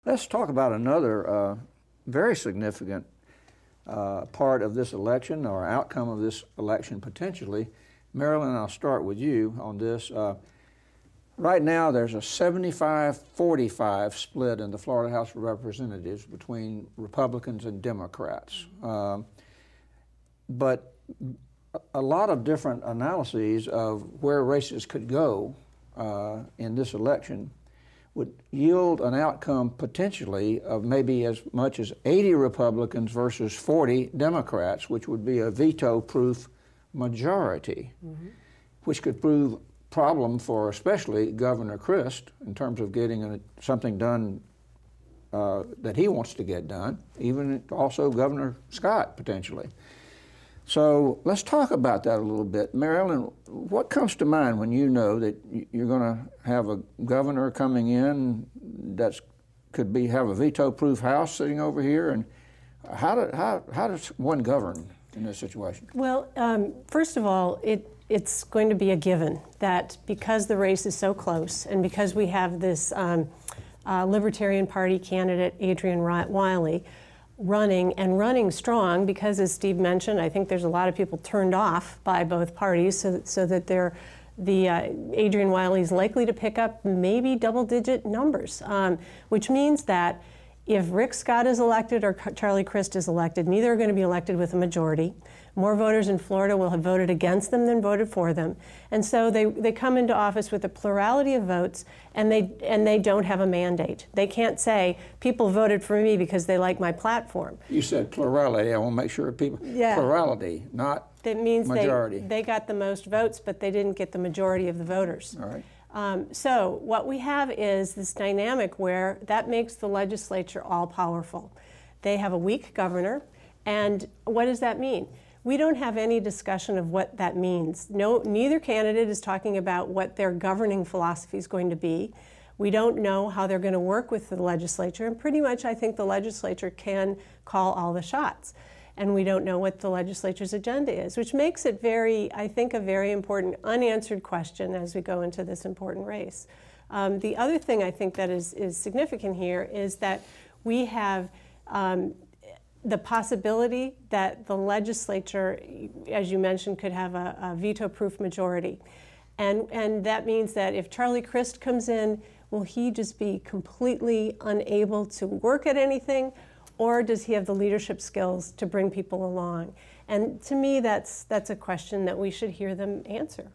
Let's talk about another very significant part of this election, or outcome of this election potentially. Marilyn, I'll start with you on this. Right now there's a 75-45 split in the Florida House of Representatives between Republicans and Democrats. But a lot of different analyses of where races could go in this election would yield an outcome potentially of maybe as much as 80 Republicans versus 40 Democrats, which would be a veto-proof majority, which could prove a problem for especially Governor Crist in terms of getting something done that he wants to get done, even also Governor Scott potentially. So let's talk about that a little bit. Marilyn, what comes to mind when you know that you're going to have a governor coming in that could have a veto-proof House sitting over here, and how does one govern in this situation? Well, first of all, it's going to be a given that because the race is so close and because we have this Libertarian Party candidate, Adrian Wiley, running strong, because as Steve mentioned, I think there's a lot of people turned off by both parties, so that Adrian Wiley is likely to pick up maybe double-digit numbers, which means that if Rick Scott is elected or Charlie Crist is elected, neither are going to be elected with a majority. More voters in Florida will have voted against them than voted for them. And so they come into office with a plurality of votes, and they don't have a mandate. They can't say, people voted for me because they like my platform. You said plurality. I want to make sure people, plurality, not that means majority. They got the most votes, but they didn't get the majority of the voters. All right. So what we have is this dynamic where that makes the legislature all-powerful. They have a weak governor, and what does that mean? We don't have any discussion of what that means. Neither candidate is talking about what their governing philosophy is going to be. We don't know how they're going to work with the legislature, and pretty much I think the legislature can call all the shots. And we don't know what the legislature's agenda is, which makes it I think, a very important unanswered question as we go into this important race. The other thing I think that is significant here is that we have the possibility that the legislature, as you mentioned, could have a veto-proof majority. And that means that if Charlie Crist comes in, will he just be completely unable to work at anything? Or does he have the leadership skills to bring people along? And to me, that's a question that we should hear them answer.